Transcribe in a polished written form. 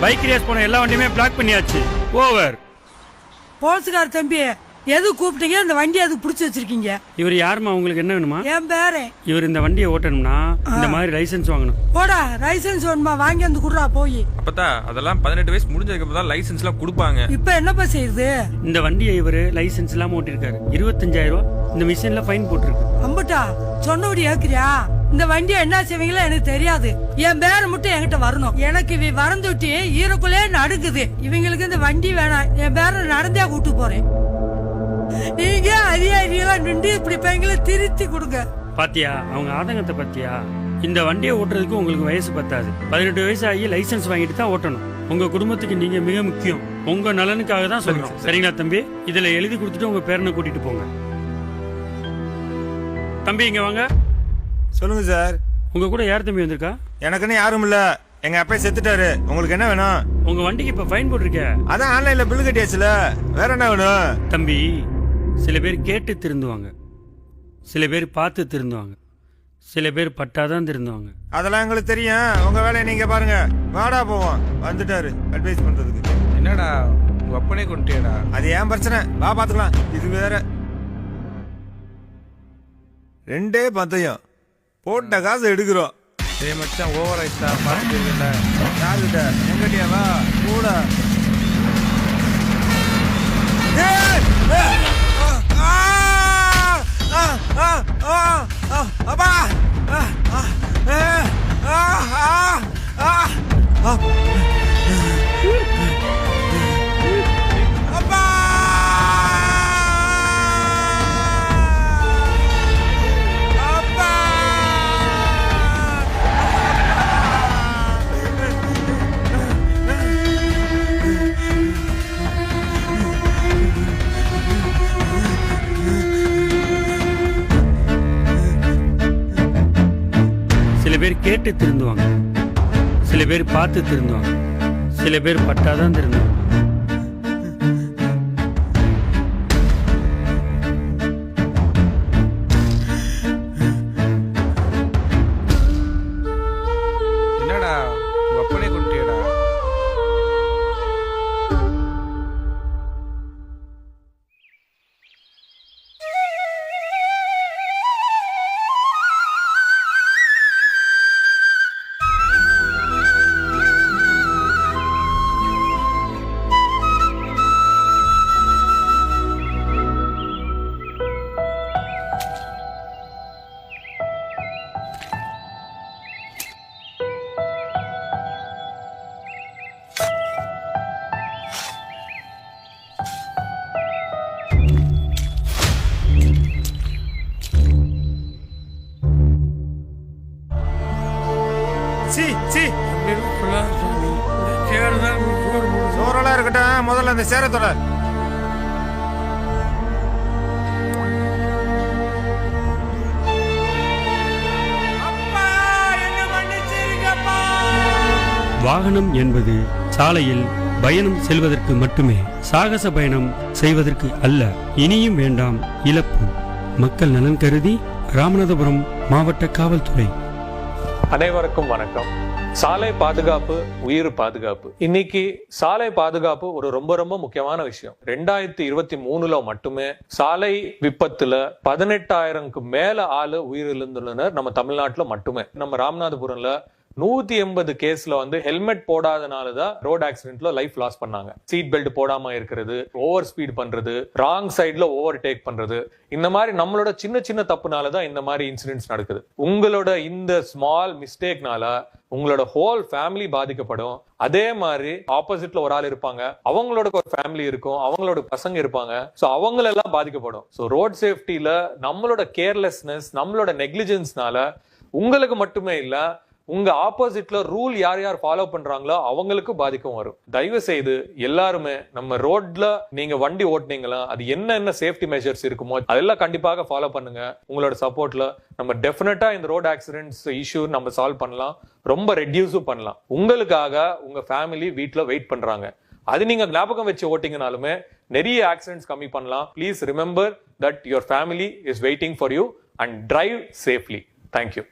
Bike race போன எல்லா வண்டியுமே black பண்ணியாச்சு. ஓவர். போலீஸ்கார தம்பி, எது கூப்பிட்டீங்க? இந்த வண்டி அதுக்கு பிடிச்சி வச்சிருக்கீங்க. இவர் யாருமா, உங்களுக்கு என்ன வேணுமா? என் பேரு. இவர் இந்த வண்டியை ஓட்டணும்னா இந்த மாதிரி லைசென்ஸ் வாங்கணும். போடா, லைசென்ஸ் வேணுமா? வாங்கி வந்து குடுறா போய். அப்பதா அதெல்லாம் 18 வயசு முடிஞ்சதுக்கு அப்புறம் தான் லைசென்ஸ் எல்லாம் கொடுப்பாங்க. இப்ப என்னப்பா செய்யுது? இந்த வண்டியை இவரு லைசென்ஸ் இல்லாம ஓட்டிருக்காரு. 25,000 ரூபாய் இந்த மிஷின்ல ஃபைன் போட்டுருக்கு. அம்பட்டா சொன்னபடி ஏக்குறியா? இந்த வண்டியை என்ன செய்வீங்களோ எனக்கு தெரியாது. என் பேரை மட்டும் என்கிட்ட வரணும். எனக்கு இவ வரந்துட்டி ஈரக்குள்ளே நடுக்குது. இவங்களுக்கு இந்த வண்டி வேணாம். என் பேரை நடந்தே கூட்டு போறேன். நீங்க அதிகாரிகளா நின்று இப்படி பையங்களை திருத்தி கொடுங்க. பாத்தியா அவங்க ஆதங்கத்தை பத்தியா? இந்த வண்டியை ஓட்டுறதுக்கு உங்களுக்கு வயசு பத்தாது. 18 வயசு ஆகி லைசென்ஸ் வாங்கிட்டு தான் ஓட்டணும். உங்க குடும்பத்துக்கு நீங்க மிக முக்கியம். உங்க நலனுக்காக தான் சொல்றோம். சரிங்களா தம்பி? இதுல எழுதி கொடுத்துட்டு உங்க பேரனை கூட்டிட்டு போங்க. தம்பி இங்க வாங்க. சொல்லுங்க சார். உங்க கூட யார் தம்பி வந்திருக்கா? எனக்குன்னு யாரும் இல்ல. எங்க அப்பா செத்துட்டாரு. உங்களுக்கு என்ன வேணும்? உங்க வண்டிக்கு இப்ப ஃபைன் போட்டிருக்க. அதான் ஆன்லைன்ல பில் கட்டியாச்சுல. வேற என்ன வேணும்? தம்பி, சில பேர் கேட்டு திருந்துவாங்க, சில பேர் பார்த்து திருந்துவாங்க, சில பேர் பட்டாதான் திருந்துவாங்க. அதெல்லாம் எங்களுக்கு தெரியும். உங்க வேலையை நீங்க பாருங்க. வாடா போவோம். வந்துட்டாரு அட்வைஸ் பண்றதுக்கு. என்னடா உங்க அப்பனே கொண்டுட்டியடா? அது ஏன் பிரச்சனை? வா பாத்துக்கலாம். இது வேற. 2 பந்தயம் போட்ட காசு எடுக்கிறோம். டேய் மச்சான், ஓவர் ஆயிட்டா பாத்துட்டீங்கல. யாருகிட்ட? எங்கட்டியா? வா கூட. அப்பா சில பேர் கேட்டு திருந்துவாங்க, சில பேர் பார்த்து திருந்துவாங்க, சில பேர் பட்டாதான் திருந்துவாங்க. என்னடா உங்க அப்பனே கொண்டுட்டியடா? சோறெல்லாம் இருக்கட்டும். முதல்ல அந்த சேரத்தோட வாகனம் என்பது சாலையில் பயணம் செல்வதற்கு மட்டுமே, சாகச பயணம் செய்வதற்கு அல்ல. இனியும் வேண்டாம் இழப்பு. மக்கள் நலன் கருதி ராமநாதபுரம் மாவட்ட காவல்துறை. அனைவருக்கும் வணக்கம். சாலை பாதுகாப்பு உயிர் பாதுகாப்பு. இன்னைக்கு சாலை பாதுகாப்பு ஒரு ரொம்ப ரொம்ப முக்கியமான விஷயம். 2023 மட்டுமே சாலை விபத்துல 18,000க்கு மேல ஆளு உயிரிழந்துள்ளனர் நம்ம தமிழ்நாட்டுல மட்டுமே. நம்ம ராமநாதபுரம்ல 180 கேஸ்ல வந்து ஹெல்மெட் போடாதனாலதான் ரோட் ஆக்சிடென்ட்ல லைஃப் லாஸ் பண்ணாங்க. சீட் பெல்ட் போடாம இருக்கிறது, ஓவர் ஸ்பீட் பண்றது, ராங் சைட்ல ஓவர் டேக் பண்றது, இந்த மாதிரி நம்மளோட சின்ன சின்ன தப்புனாலதான் இந்த மாதிரி இன்சிடென்ட்ஸ் நடக்குது. உங்களோட இந்த ஸ்மால் மிஸ்டேக்னால உங்களோட ஹோல் ஃபேமிலி பாதிக்கப்படும். அதே மாதிரி ஆப்போசிட்ல ஒரு ஆள் இருப்பாங்க, அவங்களோட ஒரு ஃபேமிலி இருக்கும், அவங்களோட பசங்க இருப்பாங்க, சோ அவங்களெல்லாம் பாதிக்கப்படும். சோ ரோட் சேஃப்டில நம்மளோட கேர்லெஸ்னஸ், நம்மளோட நெக்லிஜென்ஸ்னால உங்களுக்கு மட்டுமே இல்ல, உங்க ஆப்போசிட்ல ரூல் யார் யார் ஃபாலோ பண்றாங்களோ அவங்களுக்கு பாதிக்கும் வரும். தயவு செய்து எல்லாருமே நம்ம ரோட்ல நீங்க வண்டி ஓட்டுனீங்களா, அது என்ன சேஃப்டி மெஷர்ஸ் இருக்குமோ அதெல்லாம் கண்டிப்பாக ஃபாலோ பண்ணுங்க. உங்களோட சப்போர்ட்ல நம்ம டெஃபினட்டா இந்த ரோட் ஆக்சிடென்ட்ஸ் இஷ்யூ நம்ம சால்வ் பண்ணலாம், ரொம்ப ரெடியூஸும் பண்ணலாம். உங்களுக்காக உங்க ஃபேமிலி வீட்ல வெயிட் பண்றாங்க. அது நீங்க ஞாபகம் வச்சு ஓட்டிங்கனாலுமே நிறைய ஆக்சிடென்ட்ஸ் கம்மி பண்ணலாம். Please remember that your family is waiting for you and drive safely. Thank you.